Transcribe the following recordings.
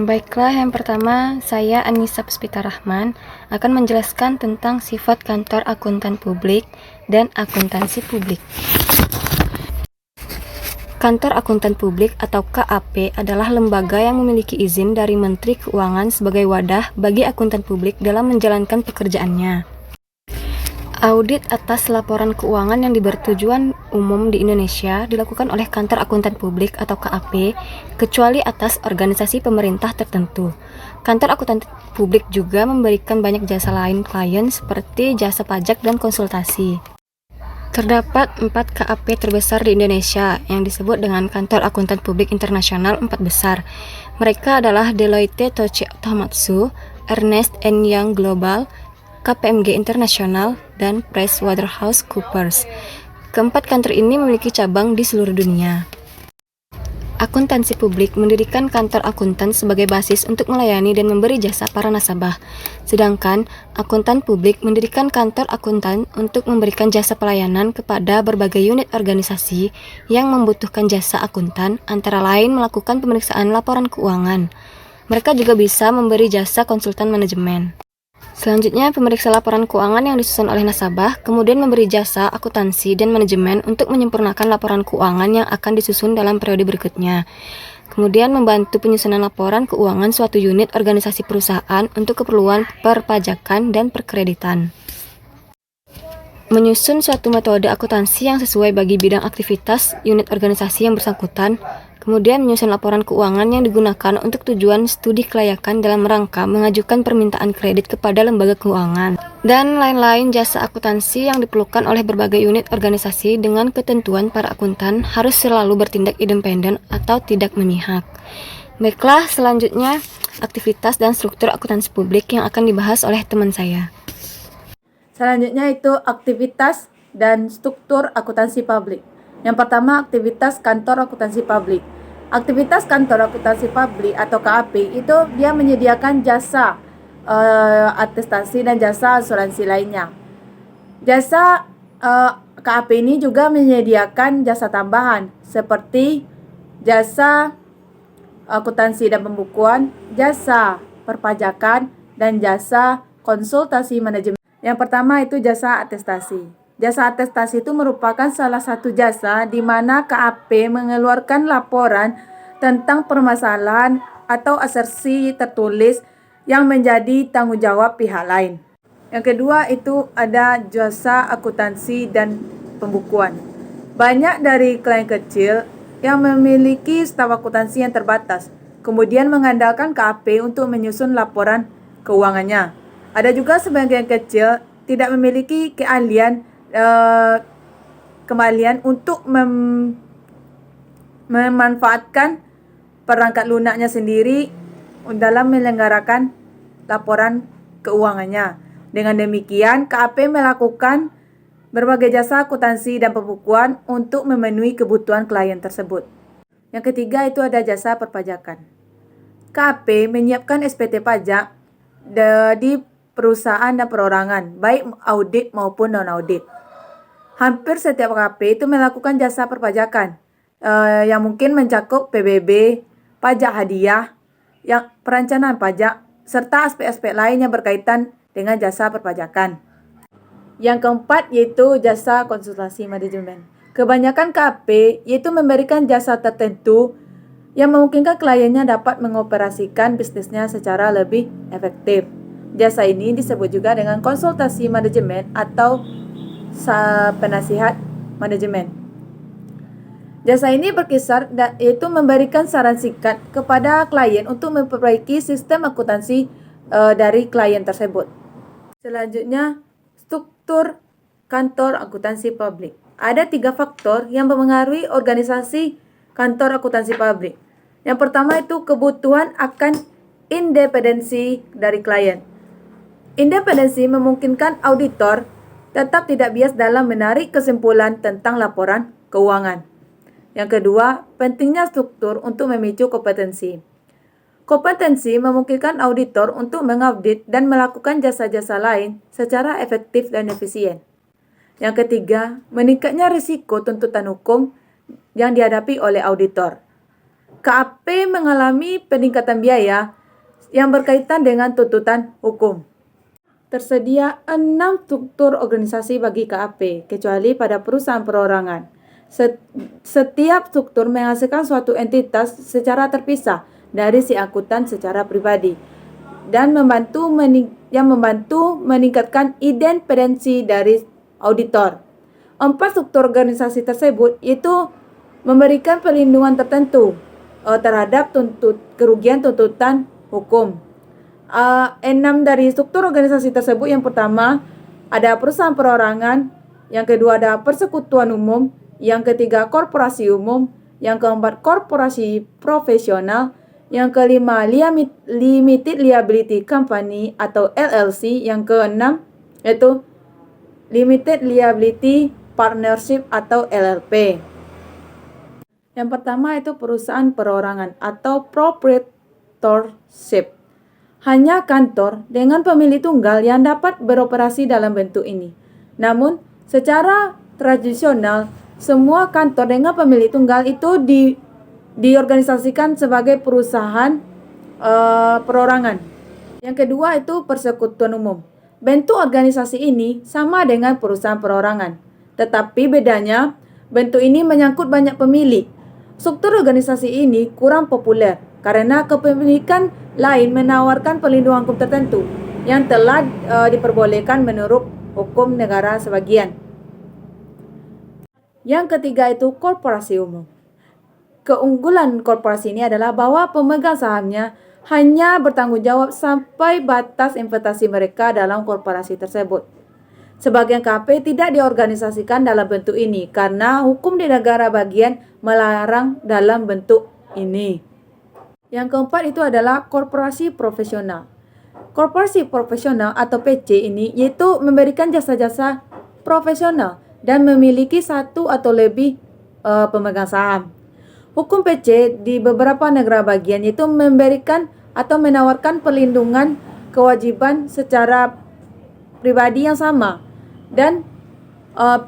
Baiklah, yang pertama saya Anissa Puspita Rahman akan menjelaskan tentang sifat kantor akuntan publik dan akuntansi publik. Kantor Akuntan Publik atau KAP adalah lembaga yang memiliki izin dari Menteri Keuangan sebagai wadah bagi akuntan publik dalam menjalankan pekerjaannya. Audit atas laporan keuangan yang bertujuan umum di Indonesia dilakukan oleh Kantor Akuntan Publik atau KAP, kecuali atas organisasi pemerintah tertentu. Kantor Akuntan Publik juga memberikan banyak jasa lain klien seperti jasa pajak dan konsultasi. Terdapat 4 KAP terbesar di Indonesia yang disebut dengan Kantor Akuntan Publik Internasional 4 besar. Mereka adalah Deloitte Touche Tohmatsu, Ernst & Young Global, KPMG Internasional, dan PricewaterhouseCoopers. Keempat kantor ini memiliki cabang di seluruh dunia. Akuntansi publik mendirikan kantor akuntan sebagai basis untuk melayani dan memberi jasa para nasabah. Sedangkan akuntan publik mendirikan kantor akuntan untuk memberikan jasa pelayanan kepada berbagai unit organisasi yang membutuhkan jasa akuntan, antara lain melakukan pemeriksaan laporan keuangan. Mereka juga bisa memberi jasa konsultan manajemen. Selanjutnya, pemeriksa laporan keuangan yang disusun oleh nasabah, kemudian memberi jasa akuntansi dan manajemen untuk menyempurnakan laporan keuangan yang akan disusun dalam periode berikutnya. Kemudian membantu penyusunan laporan keuangan suatu unit organisasi perusahaan untuk keperluan perpajakan dan perkreditan. Menyusun suatu metode akuntansi yang sesuai bagi bidang aktivitas unit organisasi yang bersangkutan, kemudian menyusun laporan keuangan yang digunakan untuk tujuan studi kelayakan dalam rangka mengajukan permintaan kredit kepada lembaga keuangan, dan lain-lain jasa akuntansi yang diperlukan oleh berbagai unit organisasi dengan ketentuan para akuntan harus selalu bertindak independen atau tidak memihak. Baiklah, selanjutnya aktivitas dan struktur akuntansi publik yang akan dibahas oleh teman saya. Selanjutnya itu aktivitas dan struktur akuntansi publik. Yang pertama, aktivitas kantor akuntansi publik. Aktivitas kantor akuntansi publik atau KAP itu dia menyediakan jasa atestasi dan jasa asuransi lainnya. Jasa KAP ini juga menyediakan jasa tambahan seperti jasa akuntansi dan pembukuan, jasa perpajakan, dan jasa konsultasi manajemen. Yang pertama itu jasa atestasi. Jasa atestasi itu merupakan salah satu jasa di mana KAP mengeluarkan laporan tentang permasalahan atau asersi tertulis yang menjadi tanggung jawab pihak lain. Yang kedua itu ada jasa akuntansi dan pembukuan. Banyak dari klien kecil yang memiliki staf akuntansi yang terbatas, kemudian mengandalkan KAP untuk menyusun laporan keuangannya. Ada juga sebagian kecil tidak memiliki kemahlian untuk memanfaatkan perangkat lunaknya sendiri dalam menyelenggarakan laporan keuangannya. Dengan demikian, KAP melakukan berbagai jasa akuntansi dan pembukuan untuk memenuhi kebutuhan klien tersebut. Yang ketiga itu ada jasa perpajakan. KAP menyiapkan SPT pajak di perusahaan dan perorangan, baik audit maupun non-audit. Hampir setiap KAP itu melakukan jasa perpajakan yang mungkin mencakup PBB, pajak hadiah, yang perencanaan pajak, serta aspek-aspek lain yang berkaitan dengan jasa perpajakan. Yang keempat yaitu jasa konsultasi manajemen. Kebanyakan KAP yaitu memberikan jasa tertentu yang memungkinkan kliennya dapat mengoperasikan bisnisnya secara lebih efektif. Jasa ini disebut juga dengan konsultasi manajemen atau penasihat manajemen. Jasa ini berkisar yaitu memberikan saran singkat kepada klien untuk memperbaiki sistem akuntansi dari klien tersebut. Selanjutnya, struktur kantor akuntansi publik. Ada 3 faktor yang mempengaruhi organisasi kantor akuntansi publik. Yang pertama itu kebutuhan akan independensi dari klien. Independensi memungkinkan auditor tetap tidak bias dalam menarik kesimpulan tentang laporan keuangan. Yang kedua, pentingnya struktur untuk memicu kompetensi. Kompetensi memungkinkan auditor untuk mengaudit dan melakukan jasa-jasa lain secara efektif dan efisien. Yang ketiga, meningkatnya risiko tuntutan hukum yang dihadapi oleh auditor. KAP mengalami peningkatan biaya yang berkaitan dengan tuntutan hukum. Tersedia 6 struktur organisasi bagi KAP, kecuali pada perusahaan perorangan. Setiap struktur menghasilkan suatu entitas secara terpisah dari si akuntan secara pribadi dan membantu meningkatkan independensi dari auditor. 4 struktur organisasi tersebut itu memberikan perlindungan tertentu terhadap kerugian tuntutan hukum. 6 dari struktur organisasi tersebut, yang pertama ada perusahaan perorangan, yang kedua ada persekutuan umum, yang ketiga korporasi umum, yang keempat korporasi profesional, yang kelima limited liability company atau LLC, yang keenam yaitu limited liability partnership atau LLP. Yang pertama itu perusahaan perorangan atau proprietorship. Hanya kantor dengan pemilik tunggal yang dapat beroperasi dalam bentuk ini. Namun, secara tradisional, semua kantor dengan pemilik tunggal itu diorganisasikan sebagai perusahaan perorangan. Yang kedua itu persekutuan umum. Bentuk organisasi ini sama dengan perusahaan perorangan, tetapi bedanya bentuk ini menyangkut banyak pemilik. Struktur organisasi ini kurang populer karena kepemilikan lain menawarkan perlindungan hukum tertentu yang telah diperbolehkan menurut hukum negara sebagian. Yang ketiga itu korporasi umum. Keunggulan korporasi ini adalah bahwa pemegang sahamnya hanya bertanggung jawab sampai batas investasi mereka dalam korporasi tersebut. Sebagian KAP tidak diorganisasikan dalam bentuk ini karena hukum di negara bagian melarang dalam bentuk ini. Yang keempat itu adalah korporasi profesional. Korporasi profesional atau PC ini yaitu memberikan jasa-jasa profesional dan memiliki satu atau lebih pemegang saham. Hukum PC di beberapa negara bagian yaitu memberikan atau menawarkan perlindungan kewajiban secara pribadi yang sama dan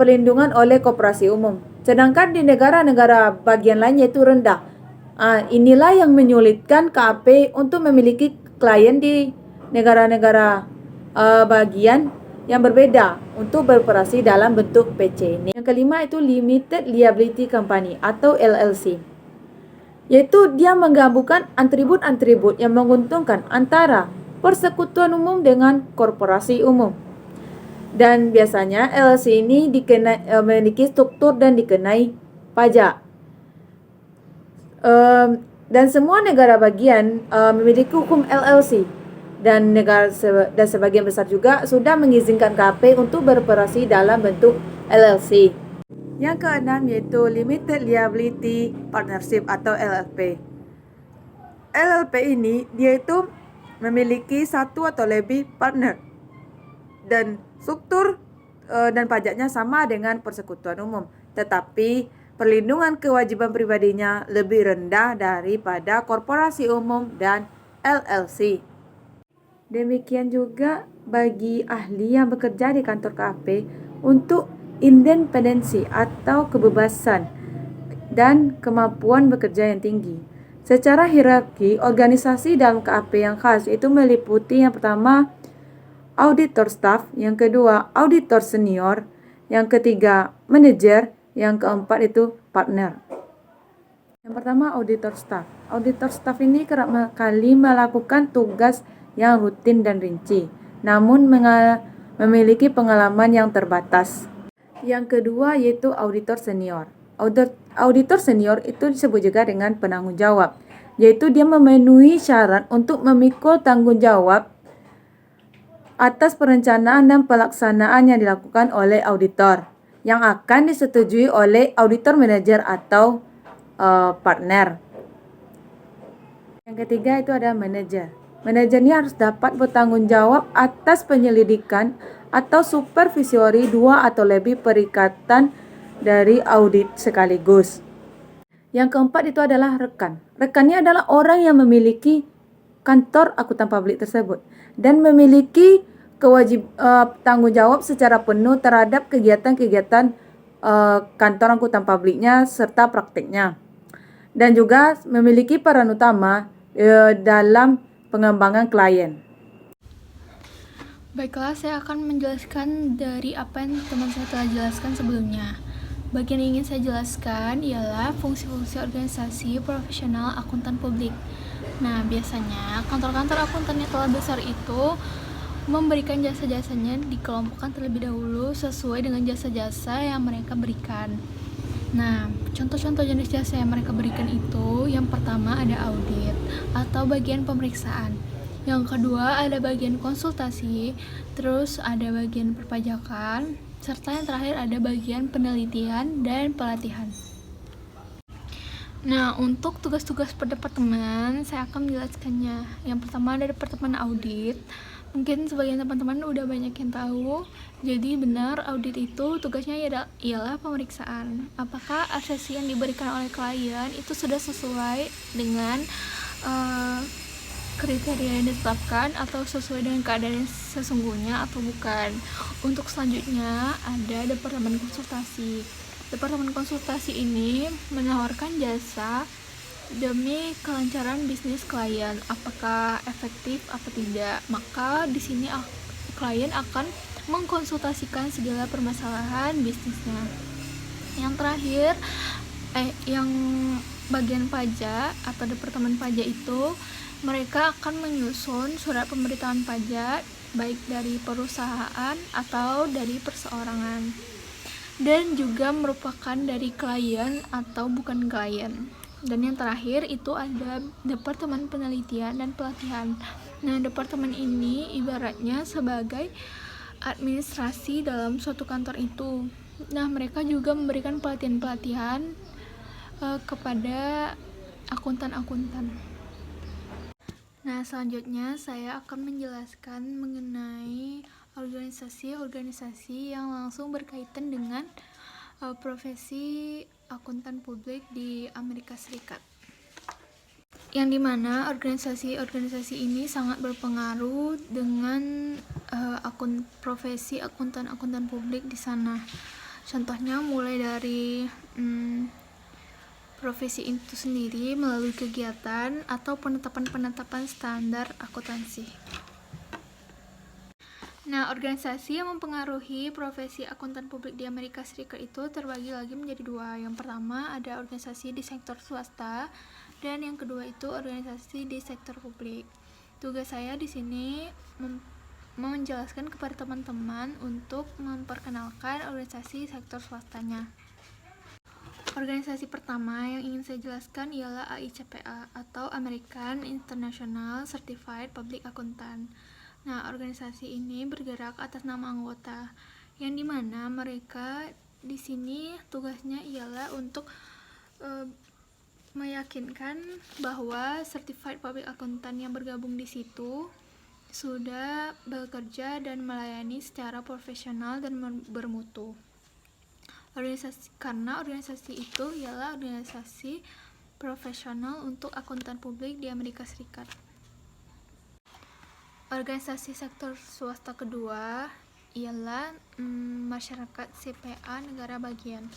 perlindungan oleh korporasi umum. Sedangkan di negara-negara bagian lain yaitu rendah. Inilah yang menyulitkan KAP untuk memiliki klien di negara-negara bagian yang berbeda untuk beroperasi dalam bentuk PC ini. Yang kelima itu limited liability company atau LLC, yaitu dia menggabungkan atribut-atribut yang menguntungkan antara persekutuan umum dengan korporasi umum. Dan biasanya LLC ini memiliki struktur dan dikenai pajak. Dan semua negara bagian memiliki hukum LLC dan sebagian besar juga sudah mengizinkan KAP untuk beroperasi dalam bentuk LLC. Yang keenam yaitu Limited Liability Partnership atau LLP. LLP ini dia itu memiliki satu atau lebih partner dan struktur dan pajaknya sama dengan persekutuan umum, tetapi perlindungan kewajiban pribadinya lebih rendah daripada korporasi umum dan LLC. Demikian juga bagi ahli yang bekerja di kantor KAP untuk independensi atau kebebasan dan kemampuan bekerja yang tinggi. Secara hierarki, organisasi dalam KAP yang khas itu meliputi yang pertama auditor staff, yang kedua auditor senior, yang ketiga manajer, yang keempat itu partner. Yang pertama auditor staff. Auditor staff ini kerap kali melakukan tugas yang rutin dan rinci, namun memiliki pengalaman yang terbatas. Yang kedua yaitu auditor senior. Auditor senior itu disebut juga dengan penanggung jawab, yaitu dia memenuhi syarat untuk memikul tanggung jawab atas perencanaan dan pelaksanaan yang dilakukan oleh auditor yang akan disetujui oleh auditor manajer atau partner. Yang ketiga itu ada manajer. Manajer ini harus dapat bertanggung jawab atas penyelidikan atau supervisiori 2 atau lebih perikatan dari audit sekaligus. Yang keempat itu adalah rekan. Rekannya adalah orang yang memiliki kantor akuntan publik tersebut dan memiliki tanggung jawab secara penuh terhadap kegiatan-kegiatan kantor akuntan publiknya serta praktiknya. dan juga memiliki peran utama dalam pengembangan klien. Baiklah, saya akan menjelaskan dari apa yang teman saya telah jelaskan sebelumnya. Bagian yang ingin saya jelaskan ialah fungsi-fungsi organisasi profesional akuntan publik. Nah, biasanya kantor-kantor akuntan yang telah besar itu memberikan jasa-jasanya dikelompokkan terlebih dahulu sesuai dengan jasa-jasa yang mereka berikan. Nah, contoh-contoh jenis jasa yang mereka berikan itu, yang pertama ada audit atau bagian pemeriksaan. Yang kedua ada bagian konsultasi, terus ada bagian perpajakan, serta yang terakhir ada bagian penelitian dan pelatihan. Nah, untuk tugas-tugas per departemen, saya akan menjelaskannya. Yang pertama ada departemen audit. Mungkin sebagian teman-teman udah banyak yang tahu. Jadi benar, audit itu tugasnya ialah pemeriksaan. Apakah aksesi yang diberikan oleh klien itu sudah sesuai dengan kriteria yang ditetapkan atau sesuai dengan keadaan yang sesungguhnya atau bukan. Untuk selanjutnya ada departemen konsultasi. Departemen konsultasi ini menawarkan jasa demi kelancaran bisnis klien, apakah efektif atau tidak. Maka di sini klien akan mengkonsultasikan segala permasalahan bisnisnya. Yang terakhir, yang bagian pajak atau departemen pajak itu mereka akan menyusun surat pemberitahuan pajak baik dari perusahaan atau dari perseorangan, dan juga merupakan dari klien atau bukan klien. Dan yang terakhir itu ada departemen penelitian dan pelatihan. Nah, departemen ini ibaratnya sebagai administrasi dalam suatu kantor itu. Nah, mereka juga memberikan pelatihan-pelatihan kepada akuntan-akuntan. Nah, selanjutnya saya akan menjelaskan mengenai organisasi-organisasi yang langsung berkaitan dengan profesi akuntan publik di Amerika Serikat. Yang dimana organisasi-organisasi ini sangat berpengaruh dengan profesi akuntan-akuntan publik di sana. Contohnya mulai dari profesi itu sendiri melalui kegiatan atau penetapan standar akuntansi. Nah, organisasi yang mempengaruhi profesi akuntan publik di Amerika Serikat itu terbagi lagi menjadi dua. Yang pertama ada organisasi di sektor swasta, dan yang kedua itu organisasi di sektor publik. Tugas saya di sini menjelaskan kepada teman-teman untuk memperkenalkan organisasi sektor swastanya. Organisasi pertama yang ingin saya jelaskan ialah AICPA atau American International Certified Public Accountant. Nah, organisasi ini bergerak atas nama anggota, yang dimana mereka di sini tugasnya ialah untuk meyakinkan bahwa Certified Public Accountant yang bergabung di situ sudah bekerja dan melayani secara profesional dan bermutu. Karena organisasi itu ialah organisasi profesional untuk akuntan publik di Amerika Serikat. Organisasi sektor swasta kedua ialah masyarakat CPA negara bagian.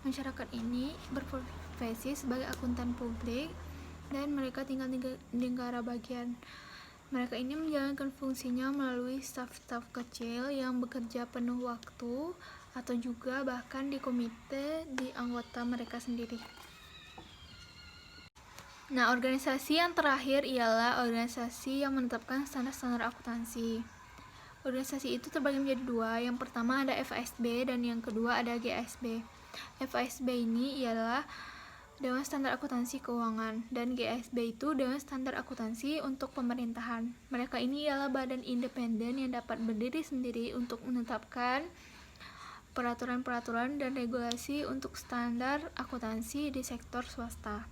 Masyarakat ini berprofesi sebagai akuntan publik dan mereka tinggal di negara bagian. Mereka ini menjalankan fungsinya melalui staf-staf kecil yang bekerja penuh waktu atau juga bahkan di komite di anggota mereka sendiri. Nah, organisasi yang terakhir ialah organisasi yang menetapkan standar-standar akuntansi. Organisasi itu terbagi menjadi dua. Yang pertama ada FASB dan yang kedua ada GASB. FASB ini ialah Dewan Standar Akuntansi Keuangan, dan GASB itu Dewan Standar Akuntansi untuk Pemerintahan. Mereka ini ialah badan independen yang dapat berdiri sendiri untuk menetapkan peraturan-peraturan dan regulasi untuk standar akuntansi di sektor swasta.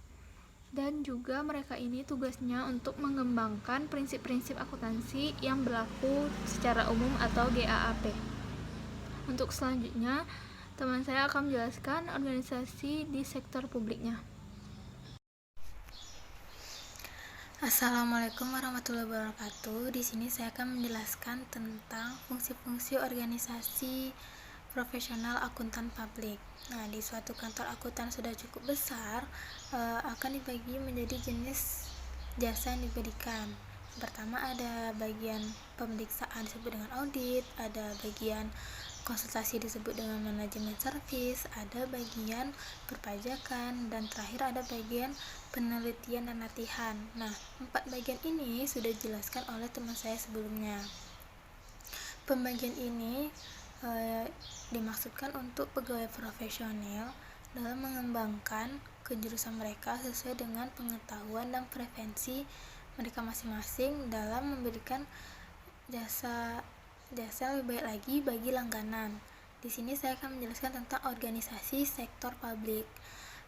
Dan juga mereka ini tugasnya untuk mengembangkan prinsip-prinsip akuntansi yang berlaku secara umum atau GAAP. Untuk selanjutnya, teman saya akan menjelaskan organisasi di sektor publiknya. Assalamualaikum warahmatullahi wabarakatuh. Di sini saya akan menjelaskan tentang fungsi-fungsi organisasi profesional akuntan publik. Nah, di suatu kantor akuntan sudah cukup besar, akan dibagi menjadi jenis jasa yang diberikan. Pertama ada bagian pemeriksaan disebut dengan audit, ada bagian konsultasi disebut dengan manajemen service, ada bagian perpajakan, dan terakhir ada bagian penelitian dan latihan. Nah, 4 bagian ini sudah dijelaskan oleh teman saya sebelumnya. Pembagian ini dimaksudkan untuk pegawai profesional dalam mengembangkan kejurusan mereka sesuai dengan pengetahuan dan preferensi mereka masing-masing dalam memberikan jasa lebih baik lagi bagi langganan. Di sini saya akan menjelaskan tentang organisasi sektor publik.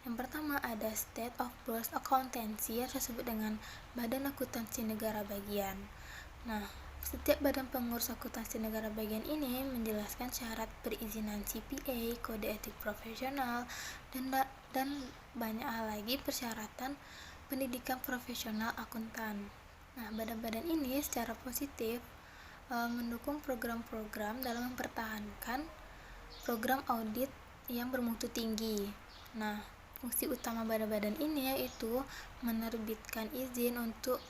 Yang pertama ada State of Board Accountancy yang disebut dengan Badan Akuntansi Negara Bagian. Nah, setiap badan pengurus akuntansi negara bagian ini menjelaskan syarat perizinan CPA, kode etik profesional, dan banyak hal lagi persyaratan pendidikan profesional akuntan. Nah, badan-badan ini secara positif mendukung program-program dalam mempertahankan program audit yang bermutu tinggi. Nah, fungsi utama badan-badan ini yaitu menerbitkan izin untuk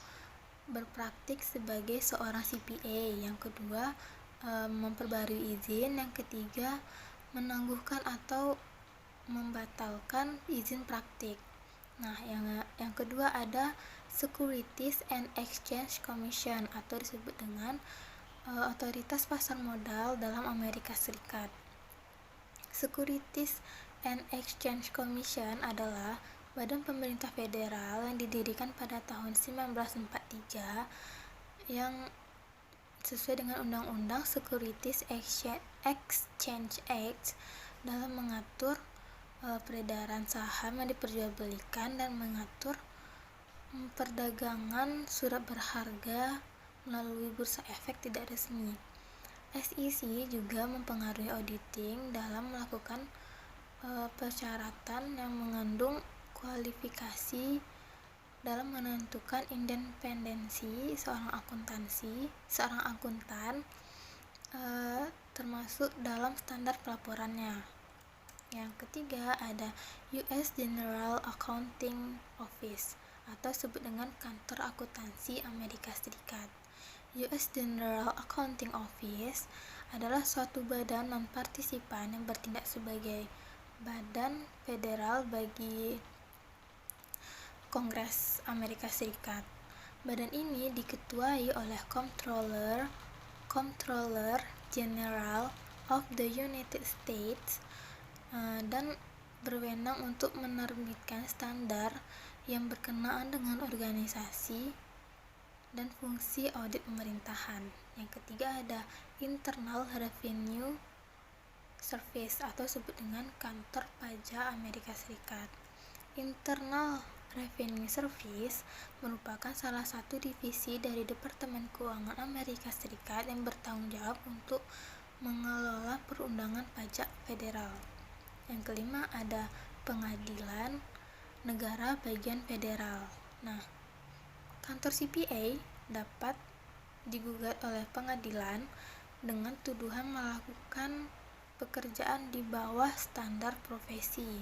berpraktik sebagai seorang CPA, yang kedua memperbarui izin, yang ketiga menangguhkan atau membatalkan izin praktik. Nah, yang kedua ada Securities and Exchange Commission atau disebut dengan otoritas pasar modal dalam Amerika Serikat. Securities and Exchange Commission adalah badan pemerintah federal yang didirikan pada tahun 1943 yang sesuai dengan Undang-Undang Securities Exchange Act dalam mengatur peredaran saham yang diperjualbelikan dan mengatur perdagangan surat berharga melalui bursa efek tidak resmi. SEC juga mempengaruhi auditing dalam melakukan persyaratan yang mengandung kualifikasi dalam menentukan independensi seorang akuntan, termasuk dalam standar pelaporannya. Yang ketiga ada US General Accounting Office atau disebut dengan Kantor Akuntansi Amerika Serikat. US General Accounting Office adalah suatu badan non-partisipan yang bertindak sebagai badan federal bagi Kongres Amerika Serikat. Badan ini diketuai oleh Comptroller General of the United States dan berwenang untuk menerbitkan standar yang berkenaan dengan organisasi dan fungsi audit pemerintahan. Yang ketiga ada Internal Revenue Service atau disebut dengan Kantor Pajak Amerika Serikat. Internal Revenue Service merupakan salah satu divisi dari Departemen Keuangan Amerika Serikat yang bertanggung jawab untuk mengelola perundangan pajak federal. Yang kelima ada Pengadilan Negara Bagian Federal. Nah, kantor CPA dapat digugat oleh pengadilan dengan tuduhan melakukan pekerjaan di bawah standar profesi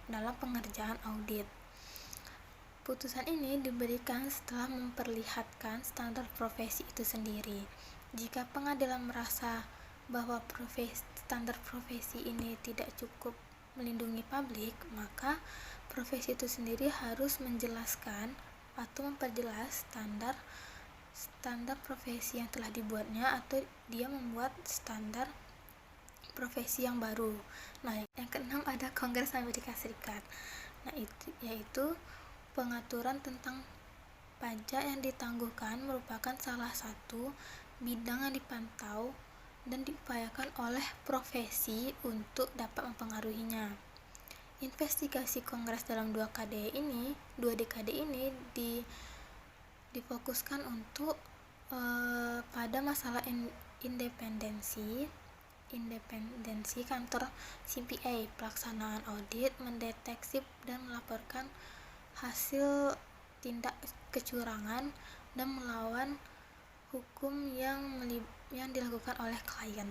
dalam pengerjaan audit. Putusan ini diberikan setelah memperlihatkan standar profesi itu sendiri. Jika pengadilan merasa bahwa standar profesi ini tidak cukup melindungi publik, maka profesi itu sendiri harus menjelaskan atau memperjelas standar profesi yang telah dibuatnya, atau dia membuat standar profesi yang baru. Nah, yang keenam ada Kongres Amerika Serikat. Nah, itu yaitu pengaturan tentang pajak yang ditangguhkan merupakan salah satu bidang yang dipantau dan diupayakan oleh profesi untuk dapat mempengaruhinya. Investigasi Kongres dalam dua dekade ini difokuskan untuk pada masalah independensi kantor CPA, pelaksanaan audit, mendeteksi dan melaporkan hasil tindak kecurangan, dan melawan hukum yang dilakukan oleh klien.